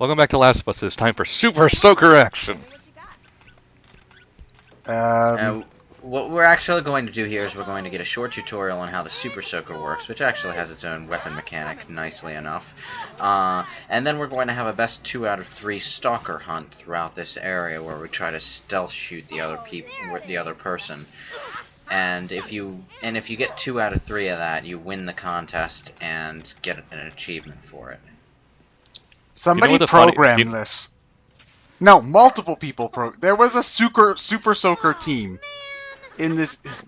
Welcome back to Last of Us. It's time for Super Soaker action. Uh, what we're actually going to do here is we're going to get a short tutorial on how the Super Soaker works, which actually has its own weapon mechanic, nicely enough. And then we're going to have a best 2 out of 3 stalker hunt throughout this area, where we try to stealth shoot the other person. And if you get 2 out of 3 of that, you win the contest and get an achievement for it. Somebody programmed this. No, multiple people There was a Super Soaker team in this.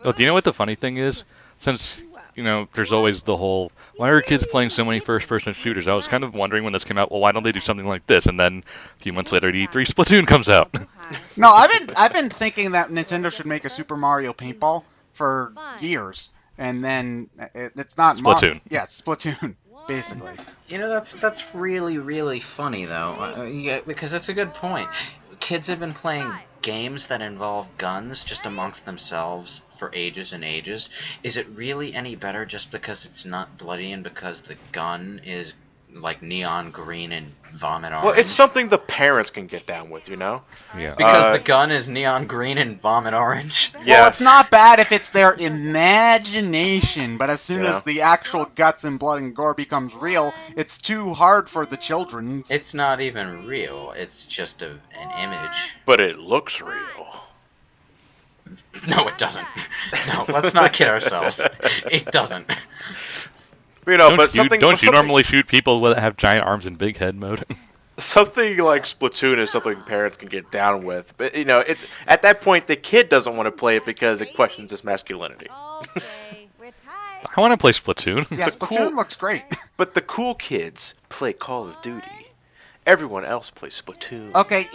Oh, do you know what the funny thing is? Since, there's always the whole, why are kids playing so many first-person shooters? I was kind of wondering when this came out, well, why don't they do something like this? And then a few months later, E3 Splatoon comes out. No, I've been thinking that Nintendo should make a Super Mario Paintball for years, and then it's not Splatoon. Yeah, Splatoon. Basically. That's really funny though, yeah, because it's a good point. Kids have been playing games that involve guns just amongst themselves for ages and ages. Is it really any better just because it's not bloody and because the gun is like neon green and vomit orange? Well, it's something the parents can get down with, Yeah. Because the gun is neon green and vomit orange? Yes. Well, it's not bad if it's their imagination, but as soon as the actual guts and blood and gore becomes real, it's too hard for the children. It's not even real, it's just an image. But it looks real. No, it doesn't. No, let's not kid ourselves. It doesn't. Don't you normally shoot people that have giant arms and big head mode? Something like Splatoon is something parents can get down with, but it's at that point the kid doesn't want to play it because it questions his masculinity. I want to play Splatoon. Yeah, Splatoon looks great. But the cool kids play Call of Duty. Everyone else plays Splatoon. Okay,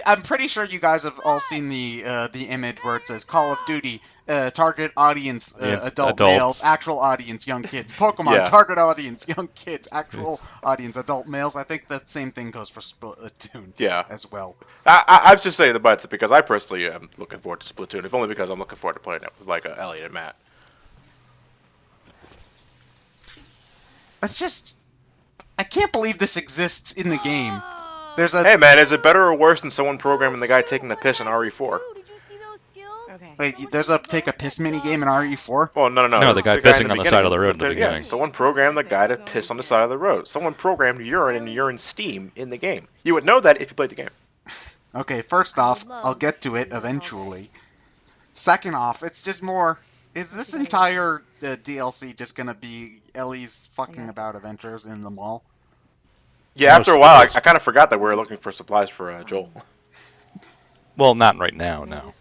I'm pretty sure you guys have all seen the image where it says Call of Duty, target audience, adult males, actual audience, young kids. Pokemon, target audience, young kids, actual audience, adult males. I think that same thing goes for Splatoon as well. I was just saying the butts because I personally am looking forward to Splatoon, if only because I'm looking forward to playing it with Elliot and Matt. It's just... I can't believe this exists in the game. Hey man, is it better or worse than someone programming the guy taking the piss in RE4? Wait, there's a take a piss mini game in RE4? Oh no. No, the guy pissing on the side of the road in the beginning. Yeah, someone programmed the guy to piss on the side of the road. Someone programmed urine and urine steam in the game. You would know that if you played the game. Okay, first off, I'll get to it eventually. Second off, it's just more... Is this entire DLC just gonna be Ellie's fucking about adventures in the mall? Yeah, after a while, I kind of forgot that we were looking for supplies for Joel. Well, not right now, no.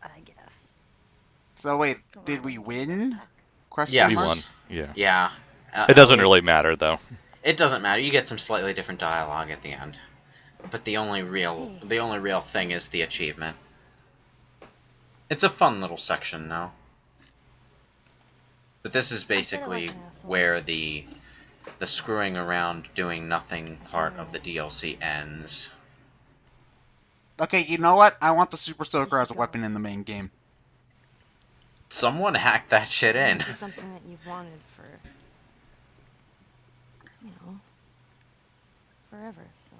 I guess. So wait, did we win? Yeah, we won. Yeah. It doesn't really matter, though. It doesn't matter. You get some slightly different dialogue at the end. But the only real thing is the achievement. It's a fun little section now. But this is basically where the screwing around doing nothing part of the DLC ends. Okay, you know what? I want the Super Soaker as a weapon in the main game. Someone hacked that shit in. This is something that you've wanted for, forever, so...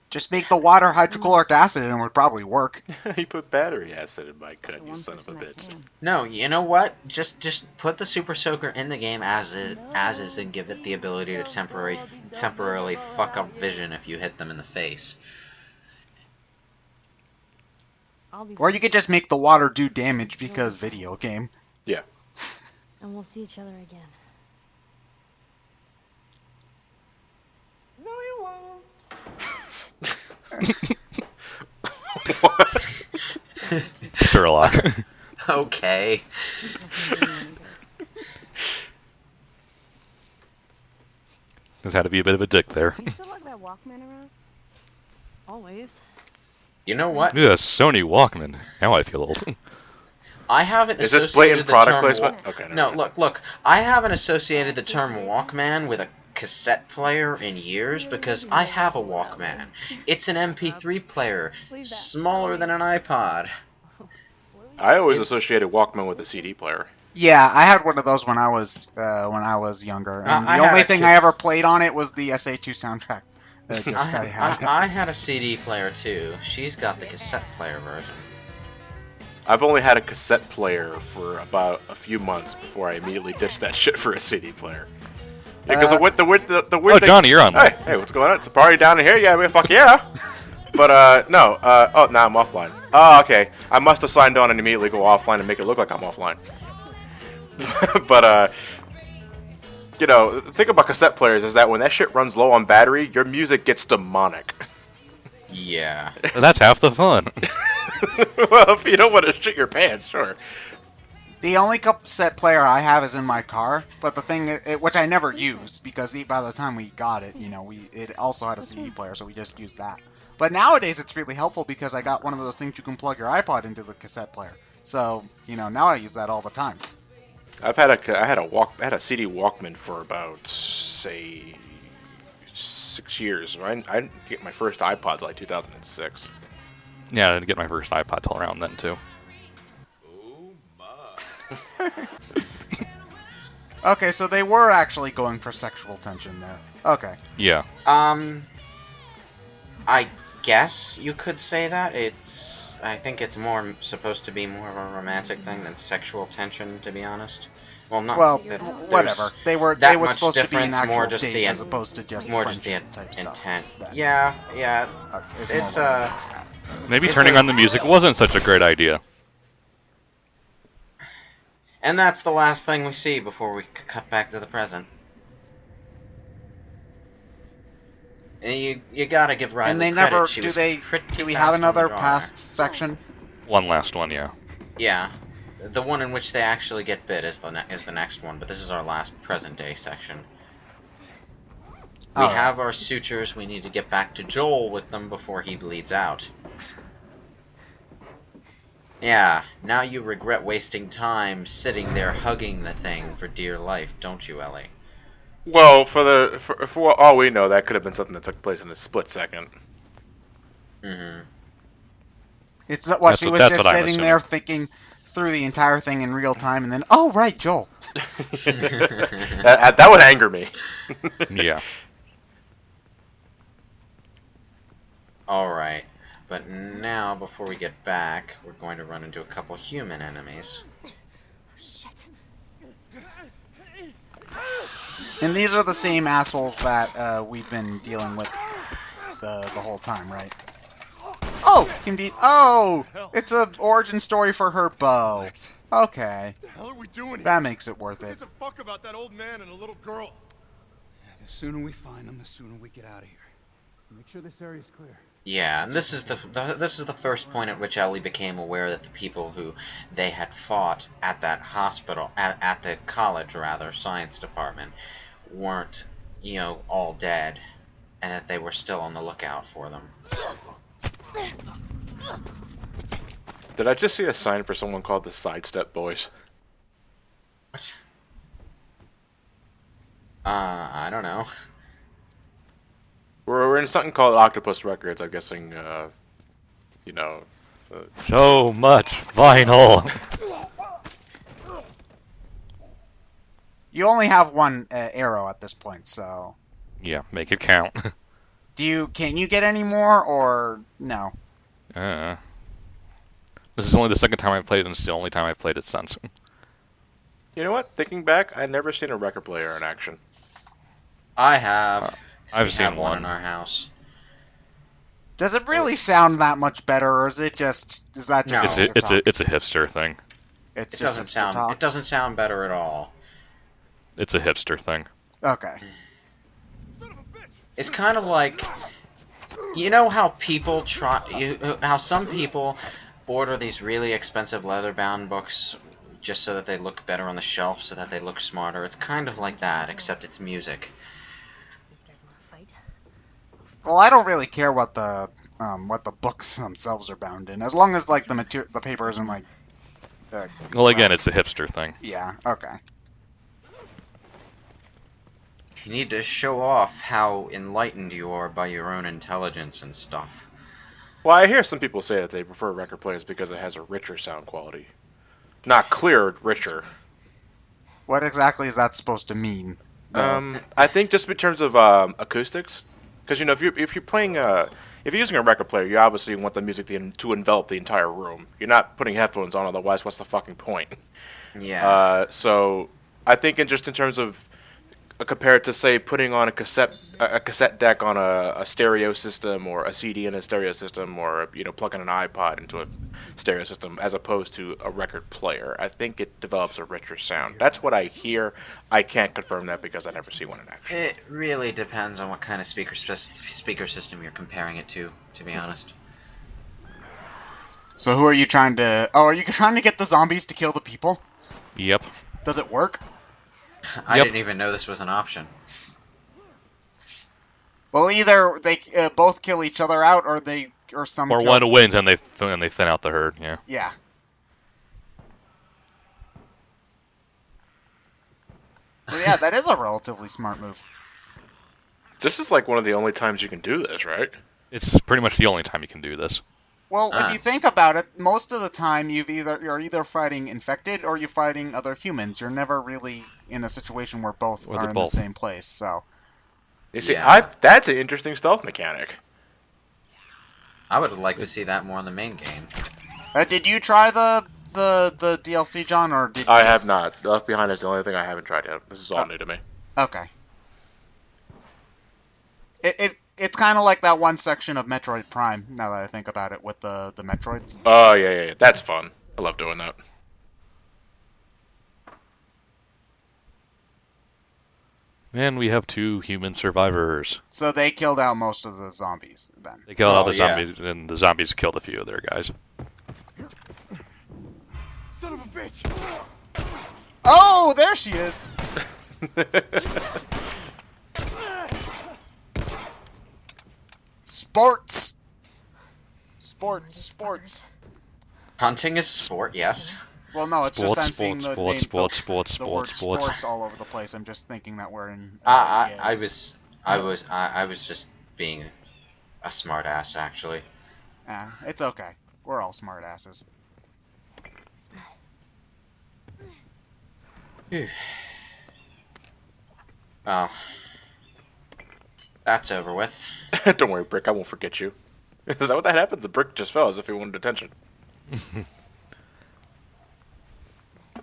Just make the water hydrochloric acid and it would probably work. He put battery acid in my cut, you son of a bitch. No, you know what? Just put the Super Soaker in the game as is, and give it the ability to temporarily fuck up vision if you hit them in the face. Or you could just make the water do damage because video game. Yeah. And we'll see each other again. No, you won't. What? Sherlock. Okay. There's had to be a bit of a dick there. Do you still lug that Walkman around? Always. You know what? Yeah, Sony Walkman. Now I feel old. I haven't Is this associated blatant the product term placement? Okay. No, look. I haven't associated the term Walkman with a cassette player in years because I have a Walkman. It's an MP3 player, smaller than an iPod. I always associated Walkman with a CD player. Yeah, I had one of those when I was younger, and I the had only a thing I ever played on it was the SA2 soundtrack. I had. I had a CD player too. She's got the cassette player version. I've only had a cassette player for about a few months before I immediately ditched that shit for a CD player. Yeah, because the weird Oh, thing. Johnny, you're on. Hey, what's going on? It's a party down in here. Yeah, I mean, fuck yeah. But no. Oh, now I'm offline. Oh, okay. I must have signed on and immediately go offline and make it look like I'm offline. But you know, the thing about cassette players is that when that shit runs low on battery, your music gets demonic. Yeah. That's half the fun. Well, if you don't want to shit your pants, sure. The only cassette player I have is in my car, but the thing, which I never used, because by the time we got it, it also had a CD player, so we just used that. But nowadays it's really helpful because I got one of those things you can plug your iPod into the cassette player. So, now I use that all the time. I had a CD Walkman for about, say, 6 years. I didn't get my first iPod till like 2006. Yeah, I didn't get my first iPod till around then too. Okay, so they were actually going for sexual tension there. Okay. Yeah. I guess you could say that. I think it's more supposed to be more of a romantic thing than sexual tension, to be honest. Well, not. Well, that whatever. They were supposed to be an actual more just date as opposed to just more just the type intent. stuff. Yeah. It's Maybe turning on the music wasn't such a great idea. And that's the last thing we see before we cut back to the present. And you gotta give Riley and they credit. never She do was they pretty do we fast have on the another draw past section? One last one, yeah. Yeah, the one in which they actually get bit is the next one, but this is our last present day section. We have our sutures. We need to get back to Joel with them before he bleeds out. Yeah, now you regret wasting time sitting there hugging the thing for dear life, don't you, Ellie? Well, for all we know, that could have been something that took place in a split second. Mm-hmm. It's what she was just sitting there thinking through the entire thing in real time, and then, oh right, Joel. that would anger me. Yeah. Alright, but now, before we get back, we're going to run into a couple human enemies. Shit. And these are the same assholes that we've been dealing with the whole time, right? Oh, indeed. Oh, it's an origin story for her bow. Okay. What the hell are we doing here? That makes it worth Who it. gives a fuck about that old man and a little girl? The sooner we find them, the sooner we get out of here. Make sure this area's clear. Yeah, and this is the first point at which Ellie became aware that the people who they had fought at that hospital, at the college rather, science department, weren't, all dead, and that they were still on the lookout for them. Did I just see a sign for someone called the Sidestep Boys? What? I don't know. We're in something called Octopus Records. I'm guessing, So much vinyl. You only have one arrow at this point, so. Yeah, make it count. Can you get any more, or no? This is only the second time I've played it, and it's the only time I've played it since. You know what? Thinking back, I've never seen a record player in action. I have. I've seen one one in our house. Does it really sound that much better, or is that just It's a hipster thing. It doesn't sound better at all. It's a hipster thing. Okay. It's kind of like, how some people order these really expensive leather-bound books just so that they look better on the shelf, so that they look smarter. It's kind of like that, except it's music. These guys want to fight? Well, I don't really care what the books themselves are bound in, as long as like the paper isn't like. Well, again, it's a hipster thing. Yeah. Okay. You need to show off how enlightened you are by your own intelligence and stuff. Well, I hear some people say that they prefer record players because it has a richer sound quality. Not clear, richer. What exactly is that supposed to mean? I think just in terms of acoustics, because if you're playing if you're using a record player, you obviously want the music to envelop the entire room. You're not putting headphones on, otherwise, what's the fucking point? Yeah. So I think in terms of compared to say putting on a cassette deck on a stereo system, or a CD in a stereo system, or plugging an iPod into a stereo system as opposed to a record player, I think it develops a richer sound. That's what I hear. I can't confirm that because I never see one in action. It really depends on what kind of speaker system you're comparing it to be honest. So who are you trying to... Oh, are you trying to get the zombies to kill the people? Yep. Does it work? I Yep. didn't even know this was an option. Well, either they both kill each other out, or some Or kill... one wins and they thin out the herd. Yeah. Yeah. Well, yeah, that is a relatively smart move. This is like one of the only times you can do this, right? It's pretty much the only time you can do this. Well, if you think about it, most of the time you're either fighting infected or you're fighting other humans. You're never really in a situation where both are in the same place. So, you see, that's an interesting stealth mechanic. I would like to see that more in the main game. Did you try the DLC, John, or did you... I have not. Left Behind is the only thing I haven't tried yet. This is all new to me. Okay. It's kind of like that one section of Metroid Prime, now that I think about it, with the Metroids. Oh, yeah. That's fun. I love doing that. And we have 2 human survivors. So they killed out most of the zombies, then. They killed all the zombies, and the zombies killed a few of their guys. Son of a bitch! Oh, there she is! Sports! Sports. Hunting is a sport, yes. Well, no, it's just I'm seeing the word sports all over the place. I'm just thinking that we're in... I was just being a smart ass, actually. It's okay. We're all smart asses. Well, that's over with. Don't worry, Brick. I won't forget you. Is that what that happened? The brick just fell as if he wanted attention.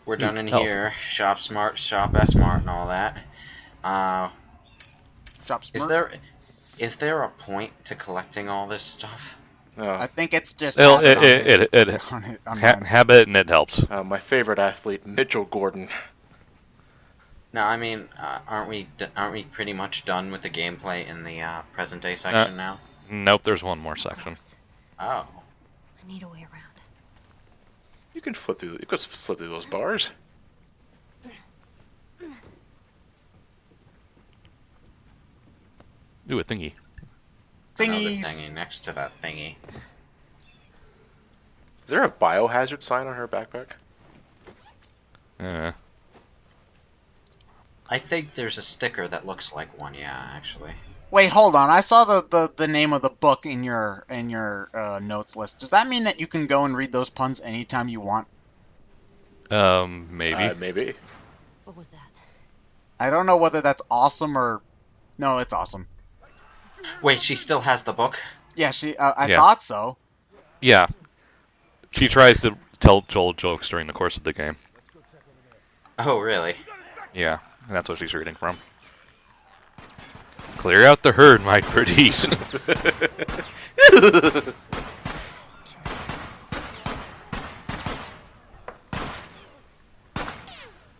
We're done in here. Shop smart, shop S smart, and all that. Shop smart. Is there a point to collecting all this stuff? I think it's just habit, and it helps. My favorite athlete, Mitchell Gordon. No, I mean, aren't we pretty much done with the gameplay in the present day section now? Nope, there's one more section. Oh. I need a way around. You can flip through. You can slip through those bars. Ooh, a thingy. Another Thingies. thingy next to that thingy. Is there a biohazard sign on her backpack? I think there's a sticker that looks like one. Yeah, actually. Wait, hold on. I saw the name of the book in your notes list. Does that mean that you can go and read those puns anytime you want? Maybe. Maybe. What was that? I don't know whether that's awesome or... No, it's awesome. Wait, she still has the book? Yeah, I thought so. Yeah. She tries to tell Joel jokes during the course of the game. Oh, really? Yeah, and that's what she's reading from. Clear out the herd, my pretties.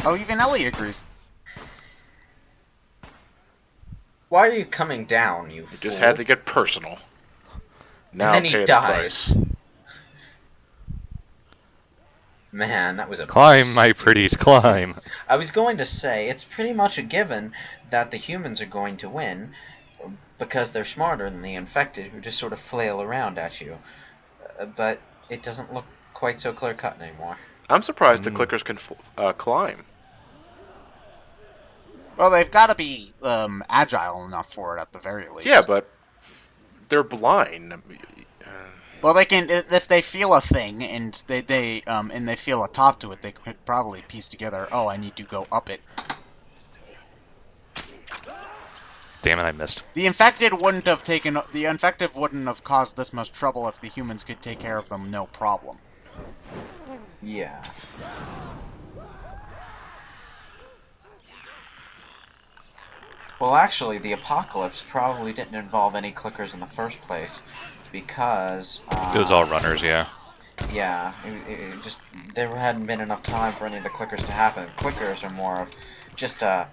Oh, even Ellie agrees. Why are you coming down, you fool? Just had to get personal. Now and then pay he the dies. price. Man, that was a... Climb, my pretties, climb. I was going to say, it's pretty much a given that the humans are going to win because they're smarter than the infected who just sort of flail around at you. But it doesn't look quite so clear-cut anymore. I'm surprised the clickers can climb. Well, they've got to be agile enough for it at the very least. Yeah, but they're blind. Well, they can if they feel a thing and they feel a top to it, they could probably piece together. Oh, I need to go up it. Damn it, I missed. The infected wouldn't have caused this much trouble if the humans could take care of them, no problem. Yeah. Well, actually, the apocalypse probably didn't involve any clickers in the first place, because It was all runners, yeah. Yeah, it just there hadn't been enough time for any of the clickers to happen. Clickers are more of just a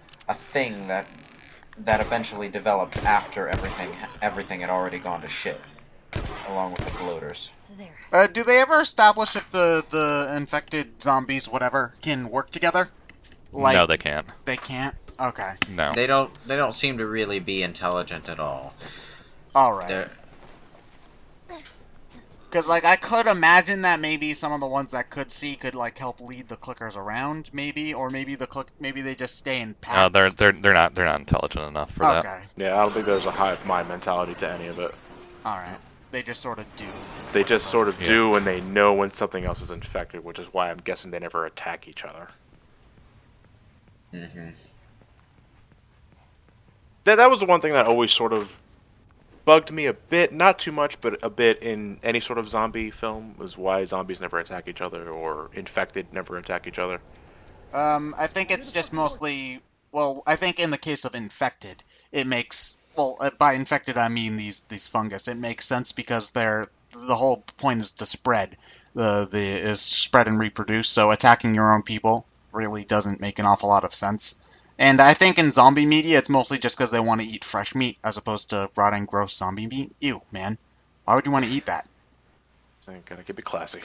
thing that eventually developed after everything had already gone to shit, along with the bloaters. There. Do they ever establish if the infected zombies, whatever, can work together? Like, No, they can't. They can't? Okay. No. They don't seem to really be intelligent at all. Alright. Because, like, I could imagine that maybe some of the ones that could see could, like, help lead the clickers around, maybe, or maybe maybe they just stay in packs. No, they're not intelligent enough for that. Okay. Yeah, I don't think there's a hive mind mentality to any of it. Alright. They just sort of do. They just sort of do, and they know when something else is infected, which is why I'm guessing they never attack each other. Mm-hmm. That was the one thing that always sort of bugged me a bit, not too much, but a bit in any sort of zombie film, was why zombies never attack each other, or infected never attack each other. I think it's just mostly... Well, I think in the case of infected, it makes... Well, by infected I mean these fungus. It makes sense because the whole point is to spread. Is spread and reproduce, so attacking your own people really doesn't make an awful lot of sense. And I think in zombie media, it's mostly just because they want to eat fresh meat as opposed to rotting, gross zombie meat. Ew, man. Why would you want to eat that? I gotta keep it classy.